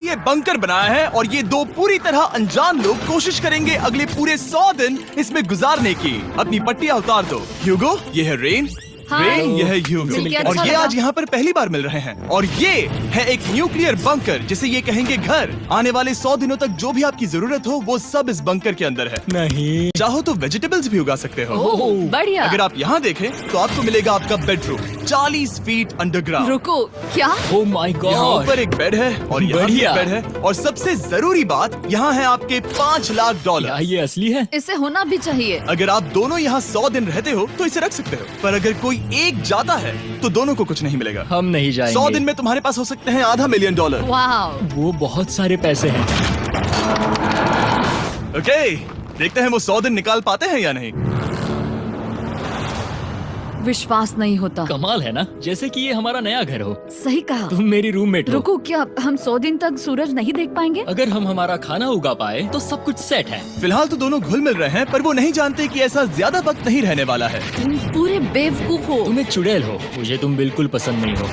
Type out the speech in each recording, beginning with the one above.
ये बंकर बनाया है और ये दो पूरी तरह अनजान लोग कोशिश करेंगे अगले पूरे 100 दिन इसमें गुजारने की। अपनी पट्टियां उतार दो। ह्यूगो, ये है रेन। रेन, ये है ह्यूगो। और ये आज यहाँ पर पहली बार मिल रहे हैं। और ये है एक न्यूक्लियर बंकर जिसे ये कहेंगे घर। आने वाले 100 दिनों तक जो भी आपकी जरूरत हो वो सब इस बंकर के अंदर है। नहीं, चाहो तो वेजिटेबल्स भी उगा सकते हो। बढ़िया। अगर आप यहाँ देखें तो आपको मिलेगा आपका बेडरूम 40 फीट अंडरग्राउंड। रुको, क्या? ओह माय यहाँ गॉड। ऊपर एक बेड है और यहाँ भी एक बढ़िया। बेड है। और सबसे जरूरी बात, यहाँ है आपके $5 लाख। क्या ये असली है? इसे होना भी चाहिए। अगर आप दोनों यहाँ 100 दिन रहते हो तो इसे रख सकते हो, पर अगर कोई एक जाता है तो दोनों को कुछ नहीं मिलेगा। हम नहीं जाएंगे। 100 दिन में तुम्हारे पास हो सकते हैं $500 मिलियन। वाह, वो बहुत सारे पैसे हैं। ओके, देखते हैं वो 100 दिन निकाल पाते हैं या नहीं। विश्वास नहीं होता। कमाल है ना, जैसे कि ये हमारा नया घर हो। सही कहा। तुम मेरी रूममेट हो। रुको, क्या हम 100 दिन तक सूरज नहीं देख पाएंगे? अगर हम हमारा खाना उगा पाए तो सब कुछ सेट है। फिलहाल तो दोनों घुल मिल रहे हैं, पर वो नहीं जानते कि ऐसा ज्यादा वक्त नहीं रहने वाला है। तुम पूरे बेवकूफ हो। तुम एक चुड़ैल हो, मुझे तुम बिल्कुल पसंद नहीं हो।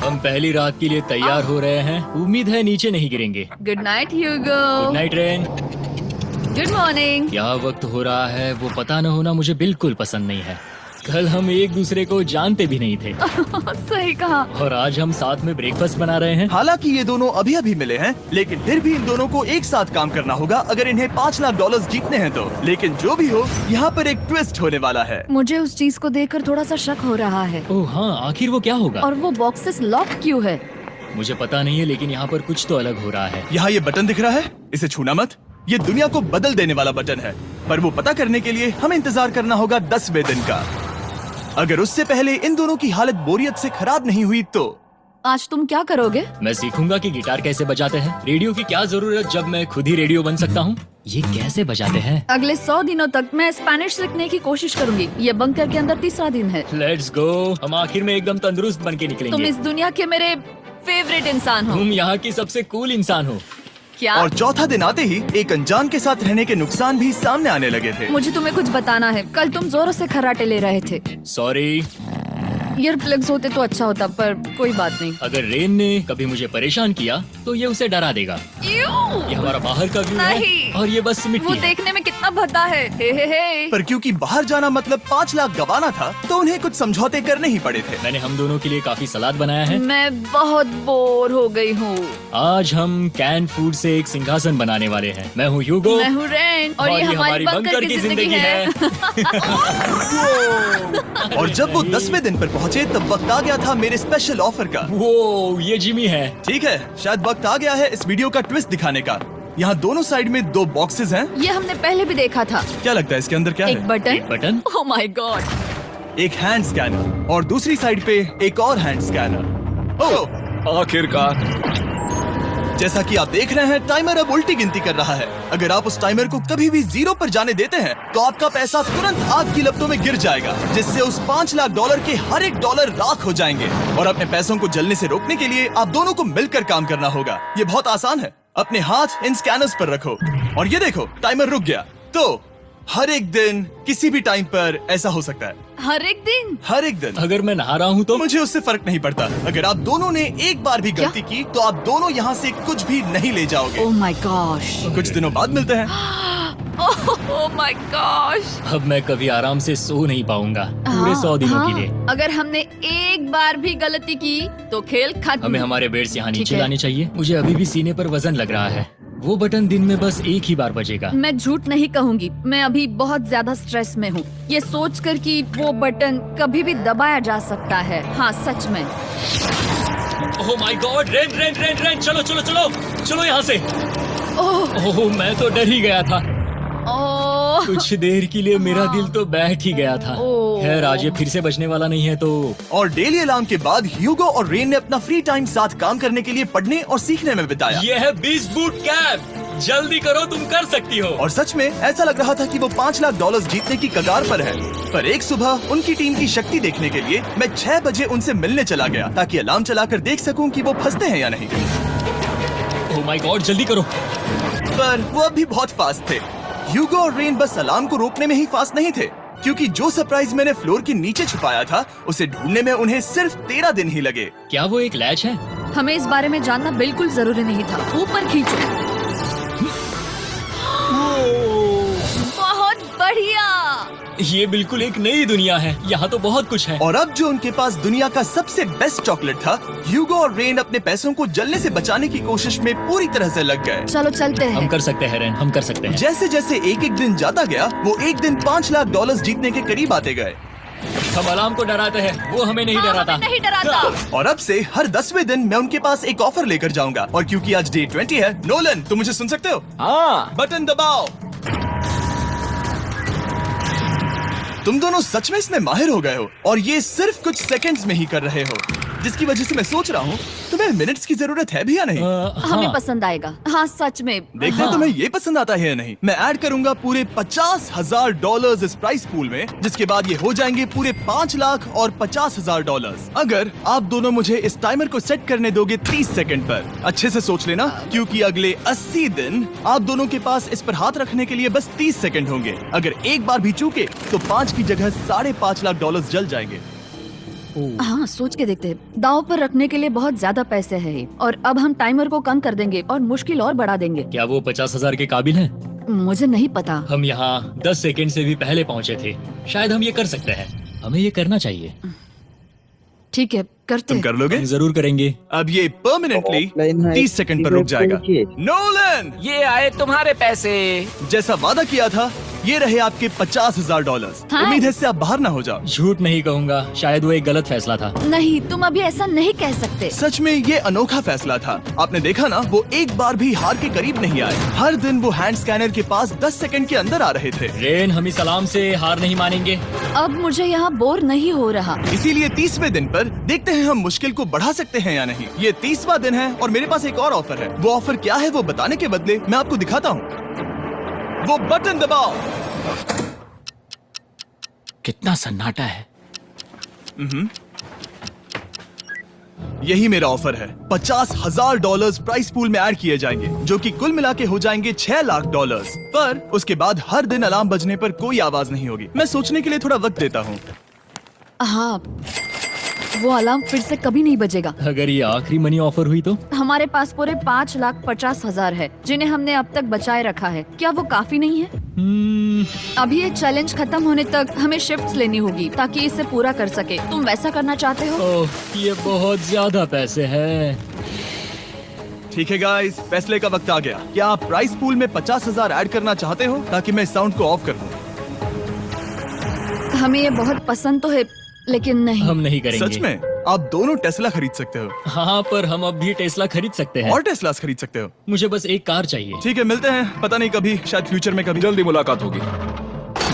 हम पहली रात के लिए तैयार हो रहे हैं। उम्मीद है नीचे नहीं गिरेंगे। Good night Hugo. Good night Ren. Good morning. क्या वक्त हो रहा है वो पता न होना मुझे बिल्कुल पसंद नहीं है। कल हम एक दूसरे को जानते भी नहीं थे सही कहा। और आज हम साथ में ब्रेकफास्ट बना रहे हैं। हालांकि ये दोनों अभी अभी मिले हैं, लेकिन फिर भी इन दोनों को एक साथ काम करना होगा अगर इन्हें $5 लाख जीतने हैं तो। लेकिन जो भी हो, यहाँ पर एक ट्विस्ट होने वाला है। मुझे उस चीज को देखकर थोड़ा सा शक हो रहा है। ओह हाँ, आखिर वो क्या होगा? और वो बॉक्सेस लॉक क्यों है? मुझे पता नहीं है, लेकिन यहाँ पर कुछ तो अलग हो रहा है। यहाँ ये बटन दिख रहा है, इसे छूना मत। ये दुनिया को बदल देने वाला बटन है, पर वो पता करने के लिए हमें इंतजार करना होगा 10वें दिन का। अगर उससे पहले इन दोनों की हालत बोरियत से खराब नहीं हुई तो आज तुम क्या करोगे? मैं सीखूंगा कि गिटार कैसे बजाते हैं। रेडियो की क्या जरूरत जब मैं खुद ही रेडियो बन सकता हूँ। ये कैसे बजाते हैं? अगले 100 दिनों तक मैं स्पेनिश सीखने की कोशिश करूंगी। ये बंकर के अंदर तीसरा दिन है। Let's go. हम आखिर में एकदम तंदुरुस्त बन के तुम निकलेंगे। इस दुनिया के मेरे फेवरेट इंसान हो। तुम यहाँ की सबसे कूल इंसान हो। क्या? और चौथा दिन आते ही एक अनजान के साथ रहने के नुकसान भी सामने आने लगे थे। मुझे तुम्हें कुछ बताना है। कल तुम जोरों से खर्राटे ले रहे थे। सॉरी। ईयर प्लग्स होते तो अच्छा होता, पर कोई बात नहीं। अगर रेन ने कभी मुझे परेशान किया तो ये उसे डरा देगा। यूं! ये हमारा बाहर का व्यू नहीं। है और ये बस वो मिट्टी है। देखने में कितना भद्दा है। हे। पर क्योंकि बाहर जाना मतलब 5 लाख गंवाना था, तो उन्हें कुछ समझौते करने ही पड़े थे। मैंने हम दोनों के लिए काफी सलाद बनाया है। मैं बहुत बोर हो गई हूँ। आज हम कैन फूड से एक सिंहासन बनाने वाले हैं। मैं हूँ ह्यूगो मैं हूँ रेन और ये हमारी बंकर की जिंदगी है। और जब वो 10वें दिन पर पहुँचे तब वक्त आ गया था मेरे स्पेशल ऑफर का। वो ये जिमी है। ठीक है, शायद वक्त आ गया है इस वीडियो का ट्विस्ट दिखाने का। यहाँ दोनों साइड में 2 बॉक्सेस हैं। ये हमने पहले भी देखा था। क्या लगता है इसके अंदर क्या एक है? Button. Button. Oh my God. एक हैंड स्कैनर और दूसरी साइड पे एक और हैंड स्कैनर। ओह, आखिरकार। जैसा कि आप देख रहे हैं, टाइमर अब उल्टी गिनती कर रहा है। अगर आप उस टाइमर को कभी भी 0 पर जाने देते हैं तो आपका पैसा तुरंत आग की लपटों में गिर जाएगा, जिससे उस $5 लाख के हर एक डॉलर राख हो जाएंगे। और अपने पैसों को जलने से रोकने के लिए आप दोनों को मिलकर काम करना होगा। ये बहुत आसान है। अपने हाथ इन स्कैनर्स पर रखो और ये देखो, टाइमर रुक गया। तो हर एक दिन किसी भी टाइम पर ऐसा हो सकता है। हर एक दिन? हर एक दिन। अगर मैं नहा रहा हूँ तो मुझे उससे फर्क नहीं पड़ता। अगर आप दोनों ने एक बार भी गलती की तो आप दोनों यहाँ से कुछ भी नहीं ले जाओगे। Oh my gosh. कुछ दिनों बाद मिलते हैं। Oh my gosh. अब मैं कभी आराम से सो नहीं पाऊंगा पूरे 100 दिनों के लिए। अगर हमने एक बार भी गलती की तो खेल खत्म। हमें हमारे बेड से यहाँ ठीक नीचे है। लाने चाहिए। मुझे अभी भी सीने पर वजन लग रहा है। वो बटन दिन में बस एक ही बार बजेगा। मैं झूठ नहीं कहूंगी, मैं अभी बहुत ज्यादा स्ट्रेस में हूँ, ये सोचकर कि वो बटन कभी भी दबाया जा सकता है। हाँ सच में। Oh my God. Rain rain rain rain, चलो चलो चलो चलो यहाँ से। ओह मैं तो डर ही गया था। ओह कुछ देर के लिए मेरा दिल तो बैठ ही गया था। ओह। खैर आज ये फिर से बजने वाला नहीं है तो। और डेली अलार्म के बाद ह्यूगो और रेन ने अपना फ्री टाइम साथ काम करने के लिए पढ़ने और सीखने में बिताया। ये है 20 बूट कैप। जल्दी करो, तुम कर सकती हो। और सच में ऐसा लग रहा था कि वो $5 लाख जीतने की कगार पर है। पर एक सुबह उनकी टीम की शक्ति देखने के लिए मैं 6 बजे उनसे मिलने चला गया, ताकि अलार्म चलाकर देख सकूं कि वो फंसते हैं या नहीं। ओह माय गॉड, जल्दी करो। पर वो अब भी बहुत फास्ट थे। ह्यूगो और रेन बस अलार्म को रोकने में ही फास्ट नहीं थे, क्योंकि जो सरप्राइज मैंने फ्लोर के नीचे छुपाया था उसे ढूंढने में उन्हें सिर्फ 13 दिन ही लगे। क्या वो एक लैच है? हमें इस बारे में जानना बिल्कुल जरूरी नहीं था। ऊपर खींचो। बहुत बढ़िया। ये बिल्कुल एक नई दुनिया है। यहाँ तो बहुत कुछ है। और अब जो उनके पास दुनिया का सबसे बेस्ट चॉकलेट था, ह्यूगो और रेन अपने पैसों को जलने से बचाने की कोशिश में पूरी तरह से लग गए। चलो चलते हम हैं। कर सकते हैं रेन, हम कर सकते हैं। जैसे जैसे एक एक दिन जाता गया, वो एक दिन $5 लाख जीतने के करीब आते गए। हम अलार्म को डराते हैं, वो हमें नहीं हाँ, डराता। हमें नहीं डराता। और अब से हर 10वें दिन मैं उनके पास एक ऑफर लेकर जाऊंगा। और क्योंकि आज डे 20 है, नोलन तुम मुझे सुन सकते हो? हाँ। बटन दबाओ। तुम दोनों सच में इसमें माहिर हो गए हो और ये सिर्फ कुछ सेकंड्स में ही कर रहे हो, जिसकी वजह से मैं सोच रहा हूँ तुम्हें मिनट्स की जरूरत है भी या नहीं। हमें पसंद आएगा। हाँ सच में। देखते हैं तुम्हें ये पसंद आता है या नहीं। मैं ऐड करूंगा पूरे $50,000 इस प्राइस पूल में, जिसके बाद ये हो जाएंगे पूरे $5,50,000। अगर आप दोनों मुझे इस टाइमर को सेट करने दोगे 30 सेकंड पर। अच्छे से सोच लेना, क्योंकि अगले 80 दिन आप दोनों के पास इस पर हाथ रखने के लिए बस 30 सेकंड होंगे। अगर एक बार भी चूके तो 5 की जगह $5.5 लाख जल जाएंगे। हाँ सोच के देखते हैं। दांव पर रखने के लिए बहुत ज्यादा पैसे हैं और अब हम टाइमर को कम कर देंगे और मुश्किल और बढ़ा देंगे। क्या वो 50,000 के काबिल हैं? मुझे नहीं पता। हम यहाँ 10 सेकंड से भी पहले पहुँचे थे। शायद हम ये कर सकते हैं। हमें ये करना चाहिए। ठीक है करते तुम हैं। कर लोगे? हम जरूर करेंगे। अब ये परमानेंटली 30 सेकंड पर रुक जाएगा। नोलन, ये आए तुम्हारे पैसे। जैसा वादा किया था, ये रहे आपके $50,000। हाँ। उम्मीद है इससे आप बाहर ना हो जाओ। झूठ नहीं कहूँगा, शायद वो एक गलत फैसला था। नहीं तुम अभी ऐसा नहीं कह सकते। सच में ये अनोखा फैसला था। आपने देखा ना, वो एक बार भी हार के करीब नहीं आए। हर दिन वो हैंड स्कैनर के पास 10 सेकंड के अंदर आ रहे थे। रेन, हम इस अलार्म से हार नहीं मानेंगे। अब मुझे यहाँ बोर नहीं हो रहा। इसीलिए 30वें दिन पर देखते हैं हम मुश्किल को बढ़ा सकते हैं या नहीं। ये 30वां दिन है और मेरे पास एक और ऑफर है। वो ऑफर क्या है वो बताने के बदले मैं आपको दिखाता हूँ। वो बटन दबाओ। कितना सन्नाटा है। यही मेरा ऑफर है। $50,000 प्राइस पूल में ऐड किए जाएंगे, जो कि कुल मिला के हो जाएंगे $6 लाख। पर उसके बाद हर दिन अलार्म बजने पर कोई आवाज नहीं होगी। मैं सोचने के लिए थोड़ा वक्त देता हूँ। हाँ वो अलार्म फिर से कभी नहीं बजेगा। अगर ये आखिरी मनी ऑफर हुई तो? हमारे पास पूरे $5,50,000 है, जिन्हें हमने अब तक बचाए रखा है। क्या वो काफी नहीं है? अभी ये चैलेंज खत्म होने तक हमें शिफ्ट्स लेनी होगी ताकि इसे पूरा कर सके। तुम वैसा करना चाहते हो? ओह, ये बहुत ज्यादा पैसे हैं। ठीक है गाइस, फैसले का वक्त आ गया। क्या आप प्राइस पूल में 50,000 ऐड करना चाहते हो ताकि मैं साउंड को ऑफ कर दूं? हमें ये बहुत पसंद तो है, लेकिन नहीं। हम नहीं करेंगे। सच में? आप दोनों टेस्ला खरीद सकते हो हाँ, पर हम अब भी टेस्ला खरीद सकते हैं। और टेस्लास खरीद सकते हो। मुझे बस एक कार चाहिए। ठीक है, मिलते हैं। पता नहीं कभी, शायद फ्यूचर में कभी। जल्दी मुलाकात होगी।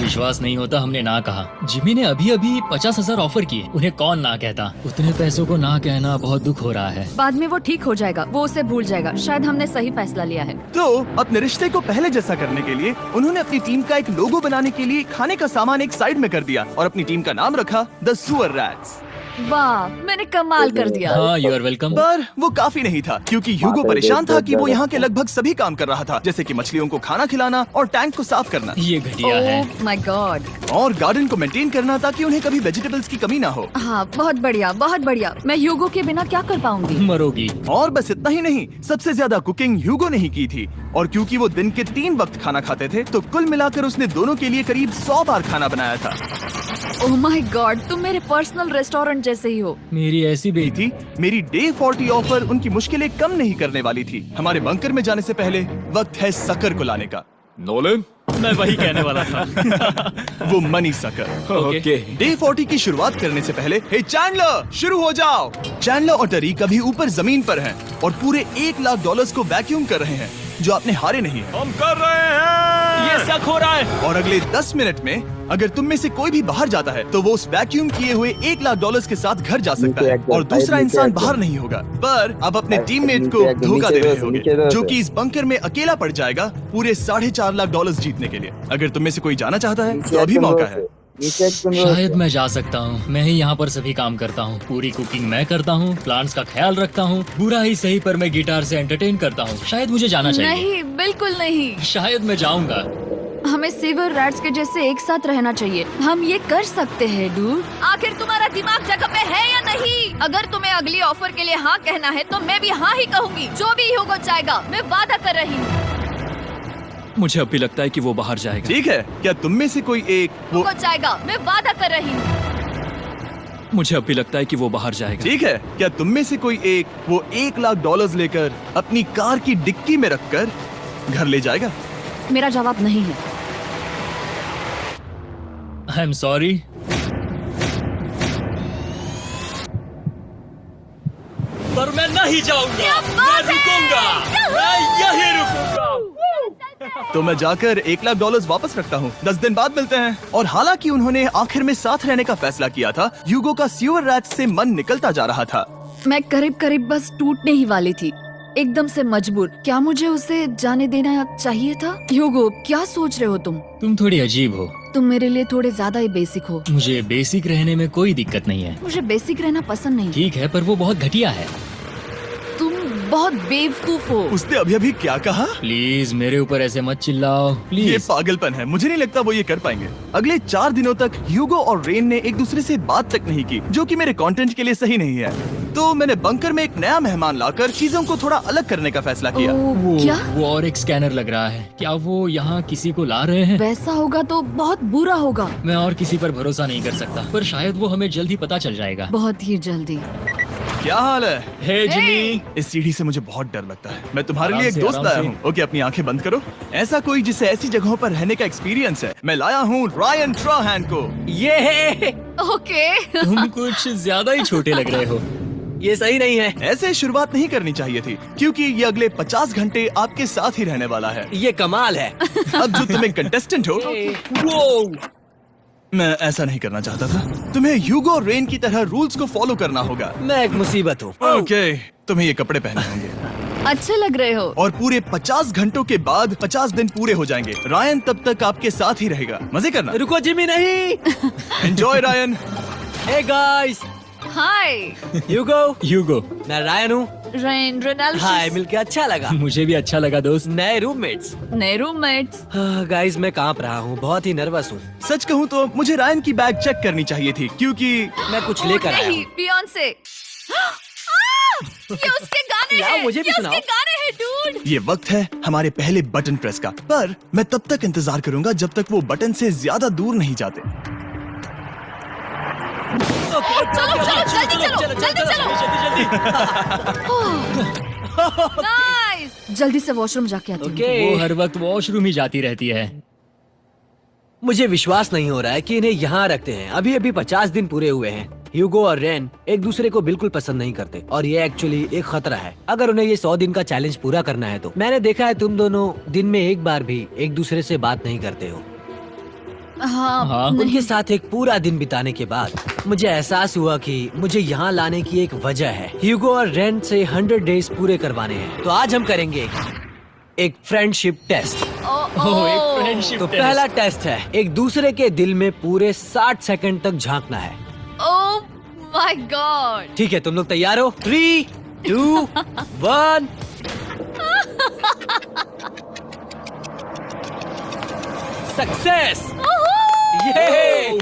विश्वास नहीं होता हमने ना कहा। जिमी ने अभी अभी 50,000 ऑफर किए। उन्हें कौन ना कहता। उतने पैसों को ना कहना बहुत दुख हो रहा है। बाद में वो ठीक हो जाएगा, वो उसे भूल जाएगा। शायद हमने सही फैसला लिया है। तो अपने रिश्ते को पहले जैसा करने के लिए उन्होंने अपनी टीम का एक लोगो बनाने के लिए खाने का सामान एक साइड में कर दिया और अपनी टीम का नाम रखा द सुअर रैट्स। वाह मैंने कमाल कर दिया। हाँ, यू आर वेलकम। पर वो काफी नहीं था, क्योंकि ह्यूगो परेशान था कि वो यहाँ के लगभग सभी काम कर रहा था, जैसे कि मछलियों को खाना खिलाना और टैंक को साफ करना ये घटिया है। Oh my God. और गार्डन को मेंटेन करना ताकि उन्हें कभी वेजिटेबल्स की कमी ना हो। हाँ बहुत बढ़िया बहुत बढ़िया। मैं ह्यूगो के बिना क्या कर पाऊंगी? मरोगी। और बस इतना ही नहीं, सबसे ज्यादा कुकिंग ह्यूगो ने ही की थी। और क्योंकि वो दिन के 3 वक्त खाना खाते थे, तो कुल मिलाकर उसने दोनों के लिए करीब 100 बार खाना बनाया था। ओह माय गॉड, तुम मेरे पर्सनल रेस्टोरेंट जैसे ही हो। मेरी ऐसी नहीं थी, मेरी डे 40 ऑफर उनकी मुश्किलें कम नहीं करने वाली थी। हमारे बंकर में जाने से पहले वक्त है सकर को लाने का। नोलन। मैं वही कहने वाला था। वो मनी सकर। ओके। डे 40 की शुरुआत करने से पहले, हे चैंडलर शुरू हो जाओ। चैंडलर और टरीक अभी ऊपर जमीन पर हैं और पूरे $1 लाख को वैक्यूम कर रहे हैं, जो आपने हारे नहीं है। हम कर रहे हैं। ये शक हो रहा है। और अगले 10 मिनट में अगर तुम में से कोई भी बाहर जाता है, तो वो उस वैक्यूम किए हुए $1 लाख के साथ घर जा सकता है और दूसरा इंसान बाहर नहीं होगा। पर अब अपने टीममेट को धोखा दे रहे होगे, जो कि इस बंकर में अकेला पड़ जाएगा पूरे $4.5 लाख जीतने के लिए। अगर तुम में से कोई जाना चाहता है तो अभी मौका है। शायद मैं जा सकता हूँ। मैं ही यहाँ पर सभी काम करता हूँ। पूरी कुकिंग मैं करता हूँ, प्लांट्स का ख्याल रखता हूँ। बुरा ही सही, पर मैं गिटार से एंटरटेन करता हूँ। शायद मुझे जाना चाहिए। नहीं बिल्कुल नहीं। शायद मैं जाऊँगा। हमें हमें सीवर रैट्स के जैसे एक साथ रहना चाहिए। हम ये कर सकते हैं डूड। आखिर तुम्हारा दिमाग जगह पे है या नहीं? अगर तुम्हें अगली ऑफर के लिए हाँ कहना है तो मैं भी हाँ ही कहूँगी। जो भी होगा जाएगा, मैं वादा कर रही हूँ। मुझे अब भी लगता है कि वो बाहर जाएगा। ठीक है, क्या तुम में से कोई एक वो होगा जाएगा, मैं वादा कर रही हूँ। मुझे अब भी लगता है कि वो बाहर जाएगा। ठीक है, क्या तुम में से कोई एक वो $1,00,000 लेकर अपनी कार की डिक्की में रखकर घर ले जाएगा? मेरा जवाब नहीं है। I am sorry. पर मैं नहीं जाऊंगा, मैं रुकूंगा, मैं यही रुकूंगा। तो मैं जाकर $1,00,000 वापस रखता हूँ। 10 दिन बाद मिलते हैं। और हालांकि उन्होंने आखिर में साथ रहने का फैसला किया था, ह्यूगो का सीवर रैट्स से मन निकलता जा रहा था। मैं करीब करीब बस टूटने ही वाली थी, एकदम से मजबूर। क्या मुझे उसे जाने देना चाहिए था? ह्यूगो, क्या सोच रहे हो तुम? तुम थोड़ी अजीब हो। तुम मेरे लिए थोड़े ज्यादा ही बेसिक हो। मुझे बेसिक रहने में कोई दिक्कत नहीं है। मुझे बेसिक रहना पसंद नहीं। ठीक है, पर वो बहुत घटिया है। तुम बहुत बेवकूफ हो। उसने अभी अभी क्या कहा? प्लीज मेरे ऊपर ऐसे मत चिल्लाओ, ये प्लीज। पागलपन है। मुझे नहीं लगता वो ये कर पाएंगे। अगले 4 दिनों तक ह्यूगो और रेन ने एक दूसरे से बात तक नहीं की, जो कि मेरे कंटेंट के लिए सही नहीं है। तो मैंने बंकर में एक नया मेहमान लाकर चीजों को थोड़ा अलग करने का फैसला किया। ओ, क्या? वो और एक स्कैनर लग रहा है। क्या वो यहाँ किसी को ला रहे हैं? वैसा होगा तो बहुत बुरा होगा। मैं और किसी पर भरोसा नहीं कर सकता, पर शायद वो हमें जल्द ही पता चल जाएगा। बहुत ही जल्दी। क्या हाल है? हे जिमी। इस सीढ़ी से मुझे बहुत डर लगता है। मैं तुम्हारे आराम लिए एक से, दोस्त आराम लाया से। हूँ। ओके, अपनी आंखें बंद करो। ऐसा कोई जिसे ऐसी जगहों पर रहने का एक्सपीरियंस है। मैं लाया हूँ रायन ट्राहैन को। ये है, ओके। तुम कुछ ज्यादा ही छोटे लग रहे हो। ये सही नहीं है। ऐसे शुरुआत नहीं करनी चाहिए थी, क्योंकि ये अगले 50 घंटे आपके साथ ही रहने वाला है। ये कमाल है। अब जो तुम एक कंटेस्टेंट हो, वो मैं ऐसा नहीं करना चाहता था। तुम्हें ह्यूगो और रेन की तरह रूल्स को फॉलो करना होगा। मैं एक मुसीबत हूँ। ओके, तुम्हें ये कपड़े पहनने होंगे। अच्छे लग रहे हो। और पूरे 50 घंटों के बाद 50 दिन पूरे हो जाएंगे। रायन तब तक आपके साथ ही रहेगा। मजे करना। रुको जिमी, नहीं। Enjoy Ryan. हे गाइस, हाय ह्यूगो। मैं रायन हूँ। Rain, Ronaldo. हाय, मिलके अच्छा लगा। मुझे भी अच्छा लगा दोस्त। नए रूममेट्स। नए रूममेट्स। गाइस, मैं कांप रहा हूँ, बहुत ही नर्वस हूँ। सच कहूँ तो मुझे रायन की बैग चेक करनी चाहिए थी, क्योंकि मैं कुछ लेकर आया नहीं, हूँ। बियॉन्से। ये उसके गाने यार, हैं। मुझे भी ये सुनाओ। उसके गाने हैं डूड। ये वक्त है हमारे पहले बटन प्रेस का। पर मैं तब तक इंतजार करूंगा जब तक वो बटन से ज्यादा दूर नहीं जाते। चलो, जल्दी चलो। नाइस। जल्दी से वॉशरूम जाके आती हूँ। वो हर वक्त वॉशरूम ही जाती रहती है। मुझे विश्वास नहीं हो रहा है कि इन्हें यहाँ रखते हैं। अभी अभी 50 दिन पूरे हुए हैं। ह्यूगो और रेन एक दूसरे को बिल्कुल पसंद नहीं करते और ये एक्चुअली एक खतरा है। अगर उन्हें ये 100 दिन का चैलेंज पूरा करना है तो। मैंने देखा है तुम दोनों दिन में एक बार भी एक दूसरे से बात नहीं करते हो। हाँ, उनके साथ एक पूरा दिन बिताने के बाद मुझे एहसास हुआ कि मुझे यहाँ लाने की एक वजह है। ह्यूगो और रेन से 100 डेज पूरे करवाने हैं। तो आज हम करेंगे एक फ्रेंडशिप टेस्ट। एक फ्रेंडशिप तो पहला टेस्ट है, एक दूसरे के दिल में पूरे 60 सेकंड तक झांकना है। Oh my God. ठीक है, तुम लोग तैयार हो? 3, 2, 1। सक्सेस।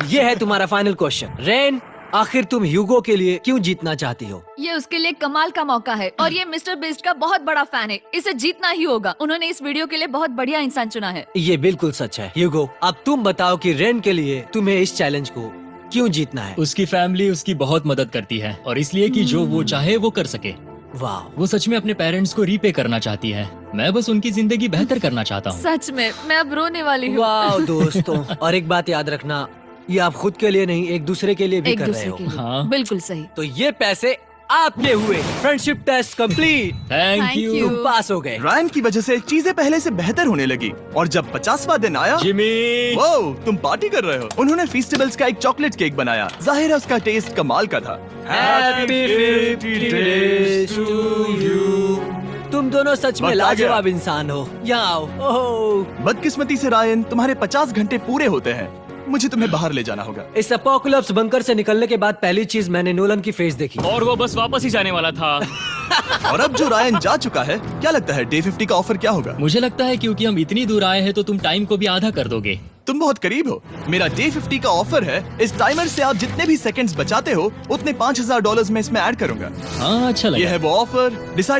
ये है तुम्हारा फाइनल क्वेश्चन। रेन, आखिर तुम ह्यूगो के लिए क्यों जीतना चाहती हो? ये उसके लिए कमाल का मौका है और ये मिस्टर बीस्ट का बहुत बड़ा फैन है। इसे जीतना ही होगा। उन्होंने इस वीडियो के लिए बहुत बढ़िया इंसान चुना है। ये बिल्कुल सच है। ह्यूगो, अब तुम बताओ कि रेन के लिए तुम्हें इस चैलेंज को क्यों जीतना है? उसकी फैमिली उसकी बहुत मदद करती है और इसलिए कि जो वो चाहे वो कर सके। वाह, वो सच में अपने पेरेंट्स को रीपे करना चाहती है। मैं बस उनकी जिंदगी बेहतर करना चाहता हूँ। सच में मैं अब रोने वाली हूँ। वाह दोस्तों। और एक बात याद रखना, ये आप खुद के लिए नहीं, एक दूसरे के लिए भी एक कर रहे दूसरे हो। के लिए। हाँ। बिल्कुल सही। तो ये पैसे आपके हुए। Friendship test complete. Thank Thank you you। तुम पास हो गए। रायन की वजह से चीजें पहले से बेहतर होने लगी। और जब 50वां दिन आया, जिमी। वो तुम पार्टी कर रहे हो। उन्होंने फीस्टेबल्स का एक चॉकलेट केक बनाया। जाहिर है उसका टेस्ट कमाल का था। Happy 50 days to you। तुम दोनों सच में वक्त आ गया। लाजवाब इंसान हो। यहाँ आओ। ओह, बदकिस्मती से रायन, तुम्हारे 50 घंटे पूरे होते हैं। मुझे तुम्हें बाहर ले जाना होगा। इस अपोकलिप्स बंकर से निकलने के बाद पहली चीज मैंने नोलन की फेस देखी। और वो बस वापस ही जाने वाला था। और अब जो रायन जा चुका है, क्या लगता है डे 50 का ऑफर क्या होगा? मुझे लगता है क्योंकि हम इतनी दूर आए हैं तो तुम टाइम को भी आधा कर दोगे। तुम बहुत करीब हो। मेरा डे 50 का ऑफर है, इस टाइमर से आप जितने भी सेकंड्स बचाते हो उतने $5000 में इसमें ऐड करूंगा। हाँ, अच्छा ये लगा। है वो ऑफर। डिसाइड